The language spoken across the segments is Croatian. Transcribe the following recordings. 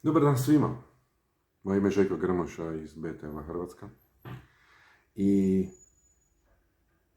Dobar dan svima. Moje ime je Željko Grmoša iz BTL Hrvatska i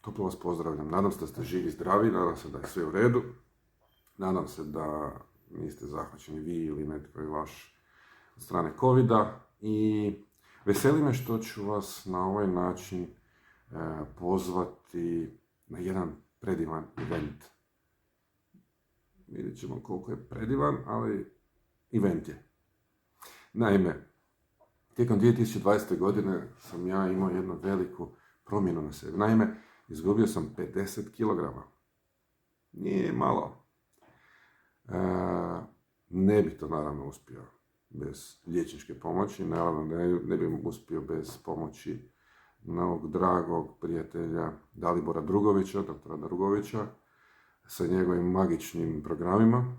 toplo vas pozdravljam. Nadam se da ste živi i zdravi, nadam se da je sve u redu, nadam se da niste zahvaćeni vi ili netko je vaš od strane COVID-a i veseli me što ću vas na ovaj način pozvati na jedan predivan event. Vidjet ćemo koliko je predivan, ali event je. Naime, tijekom 2020. godine sam ja imao jednu veliku promjenu na sebi. Naime, izgubio sam 50 kg. Nije malo. Ne bi to naravno uspio bez liječničke pomoći. Naravno ne bi uspio bez pomoći novog dragog prijatelja Dalibora Drugovića, doktora Drugovića, sa njegovim magičnim programima.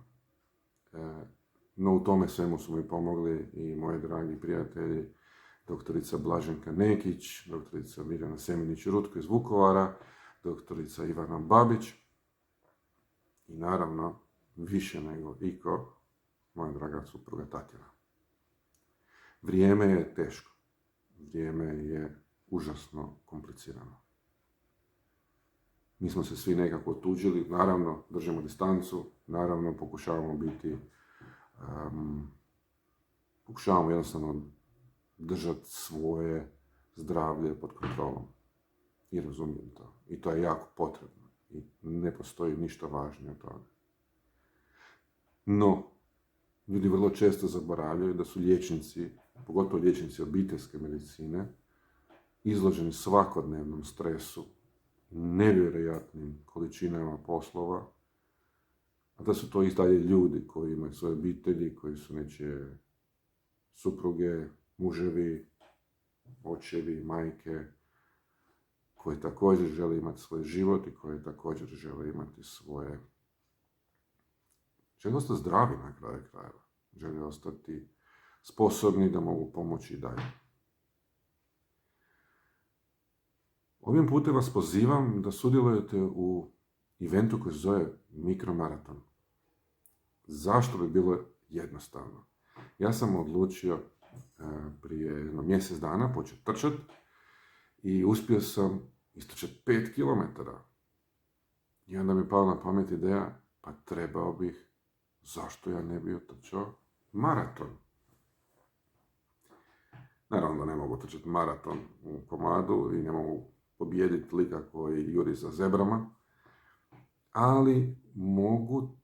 No u tome svemu su mi pomogli i moji dragi prijatelji, doktorica Blaženka Nekić, doktorica Mirjana Semenić-Rutko iz Vukovara, doktorica Ivana Babić i naravno, više nego iko, moja draga supruga Tatjana. Vrijeme je teško. Vrijeme je užasno komplicirano. Mi smo se svi nekako otuđili, naravno držimo distancu, naravno pokušavamo jednostavno držati svoje zdravlje pod kontrolom. I razumijem to. I to je jako potrebno. I ne postoji ništa važnije od toga. No, ljudi vrlo često zaboravljaju da su liječnici, pogotovo liječnici obiteljske medicine, izloženi svakodnevnom stresu, nevjerojatnim količinama poslova, a da su to i dalje ljudi koji imaju svoje obitelji, koji su nečije supruge, muževi, očevi, majke, koji također žele imati svoj život i koji također žele imati svoje... Žele ostati zdravi na kraju krajeva. Žele ostati sposobni da mogu pomoći i dalje. Ovim putem vas pozivam da sudjelujete u eventu koji se zove Mikromaraton. Zašto bi bilo jednostavno? Ja sam odlučio prije mjesec dana početi trčati i uspio sam istrčati 5 km. I onda mi je pala na pamet ideja, pa trebao bih, zašto ja ne bi otrčao maraton? Naravno da ne mogu otrčati maraton u komadu i ne mogu pobijediti lika koji juri za zebrama, ali mogu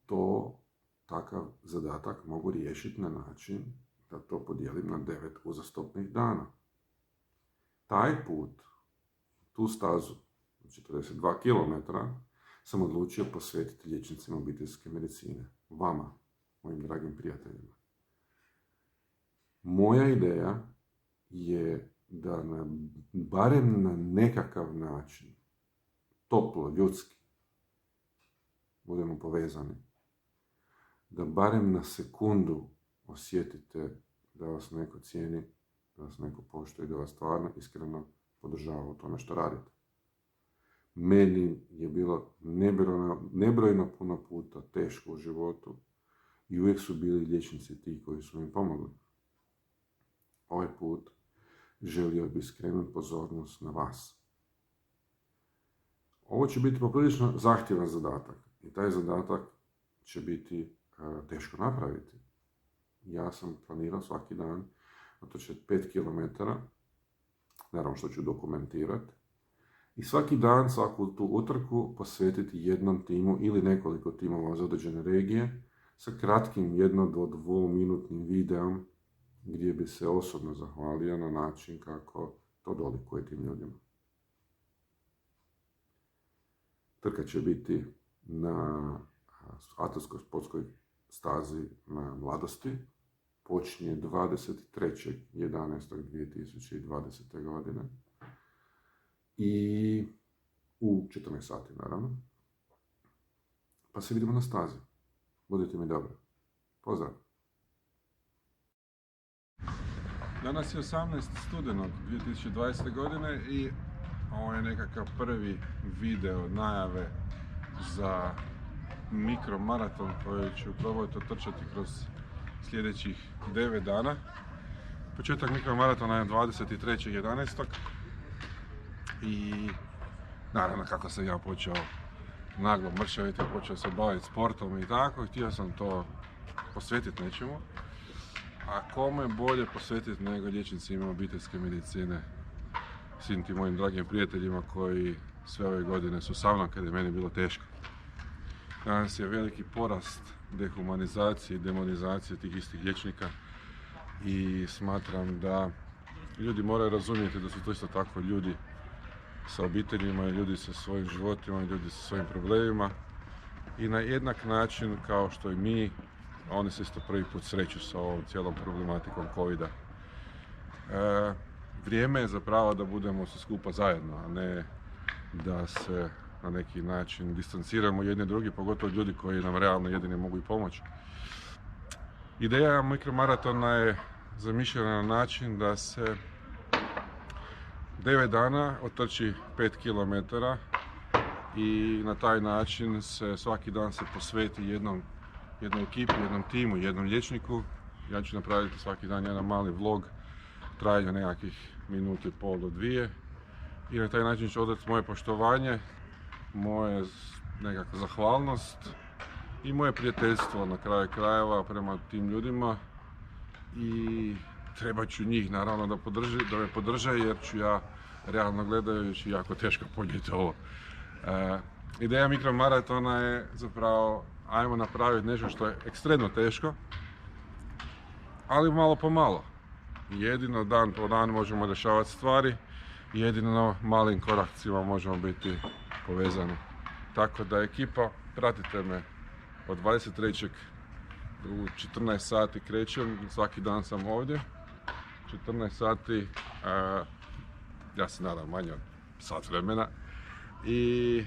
takav zadatak mogu riješiti na način da to podijelim na 9 uzastopnih dana. Taj put, tu stazu, 42 km, sam odlučio posvetiti liječnicima obiteljske medicine, vama, mojim dragim prijateljima. Moja ideja je da barem na nekakav način, toplo, ljudski, budemo povezani, da barem na sekundu osjetite da vas neko cijeni, da vas neko poštuje, da vas stvarno iskreno podržava u tome što radite. Meni je bilo nebrojno puno puta teško u životu i uvijek su bili liječnici ti koji su mi pomogli. Ovaj put želio bih skrenuti pozornost na vas. Ovo će biti poprilično zahtjevan zadatak i taj zadatak će biti teško napraviti. Ja sam planirao svaki dan otrčati 5 km, naravno što ću dokumentirati, i svaki dan, svaku tu utrku posvetiti jednom timu ili nekoliko timova za određene regije sa kratkim 1 do 2 minutnim videom gdje bi se osobno zahvalio na način kako to dolikuje tim ljudima. Trka će biti na atletskoj sportskoj stazi na Mladosti. Počinje 23.11.2020. godine i u 14 sati naravno. Pa se vidimo na stazi. Budite mi dobro. Pozdrav! Danas je 18. studenog 2020. godine i ovo je nekakav prvi video najave za mikromaraton koji ću probati otrčati kroz sljedećih 9 dana. Početak mikromaratona je 23.11. I naravno kako sam ja počeo naglo mršaviti, počeo se baviti sportom i tako, htio sam to posvetiti nečemu. A kome bolje posvetiti nego liječnicima obiteljske medicine, svim tim mojim dragim prijateljima koji sve ove godine su sa mnom kad je meni bilo teško. Danas je veliki porast dehumanizacije i demonizacije tih istih liječnika i smatram da ljudi moraju razumjeti da su to isto tako ljudi sa obiteljima, ljudi sa svojim životima, ljudi sa svojim problemima i na jednak način kao što i mi, oni se isto prvi put sreću sa ovom cijelom problematikom COVID-a. Vrijeme je zapravo da budemo svi skupa zajedno, a ne da se na neki način distanciramo jedni drugi, pogotovo ljudi koji nam realno jedini mogu i pomoći. Ideja mikromaratona je zamišljena na način da se 9 dana otrči 5 km i na taj način se svaki dan se posveti jednoj ekipi, jednom timu, jednom liječniku. Ja ću napraviti svaki dan jedan mali vlog trajanja nekakvih minutu i pol do 2 i na taj način ću odati moje poštovanje, moje nekakva zahvalnost i moje prijateljstvo na kraju krajeva prema tim ljudima i trebat ću njih naravno da me podrže jer ću ja realno gledajući jako teško podnijeti ovo. Ideja mikromaratona je zapravo ajmo napraviti nešto što je ekstremno teško, ali malo po malo. Jedino dan po dan možemo rješavati stvari, jedino malim koracima možemo biti povezani. Tako da ekipa, pratite me od 23. u 14 sati krećem, svaki dan sam ovdje. 14 sati, ja se nadam manje od sat vremena i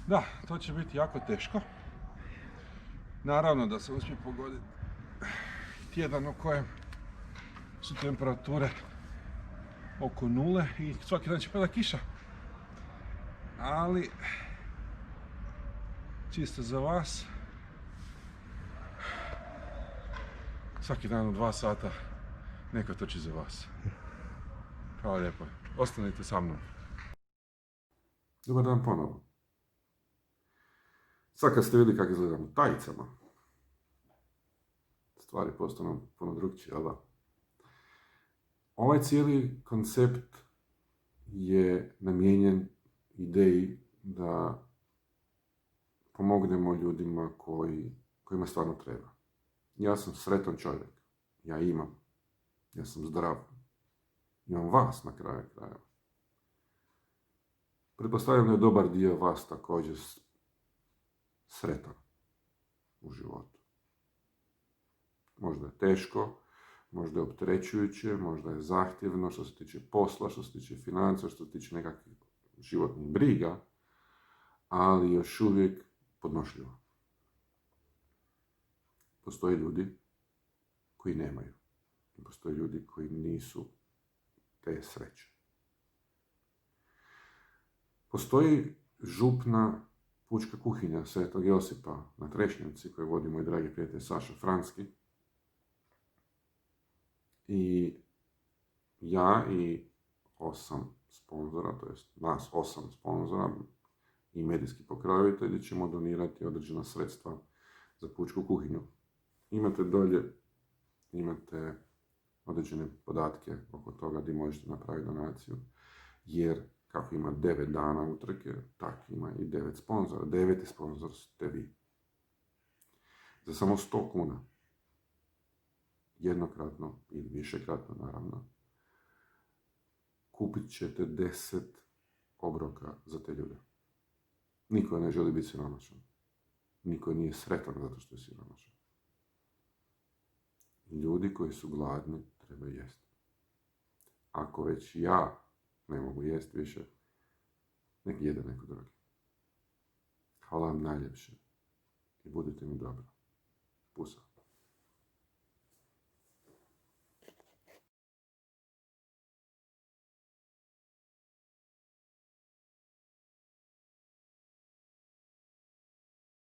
da, to će biti jako teško. Naravno da se uspije pogoditi tjedan u kojem su temperature oko nule i svaki dan će pada kiša. Ali, čisto za vas, svaki dan u 2 sata neko trči za vas. Hvala lijepo. Ostanite sa mnom. Dobar dan ponovo. Sad kad ste vidjeli kako izgledam u tajicama, stvari postanu puno drugčije, ali da? Ovaj cijeli koncept je namijenjen ideji da pomognemo ljudima kojima stvarno treba. Ja sam sretan čovjek. Ja sam zdrav. Imam vas na kraju krajeva. Pretpostavljam da je dobar dio vas također sretan u životu. Možda je teško, možda je opterećujuće, možda je zahtjevno što se tiče posla, što se tiče financija, što se tiče nekakvih životnih briga, ali još uvijek podnošljivo. Postoje ljudi koji nemaju. Postoje ljudi koji nisu te sreće. Postoji župna pučka kuhinja Svetog Josipa na Trešnjevci koju vodi moj dragi prijatelj Saša Franski. I ja i 8 sponzora, to jest nas 8 sponzora i medijski pokrovitelji ćemo donirati određena sredstva za pučku kuhinju. Imate dolje, imate određene podatke oko toga gdje možete napraviti donaciju, jer kako ima 9 dana utrke, tako ima i 9 sponzora. 9. sponzor ste vi. Za samo 100 kuna, jednokratno ili višekratno naravno, kupit ćete 10 obroka za te ljude. Niko ne želi biti siromašan. Niko nije sretan zato što je siromašan. Ljudi koji su gladni treba jesti. Ako već ja ne mogu jesti više, nek jede neko drugi. Hvala vam najljepše i budite mi dobro. Pusa.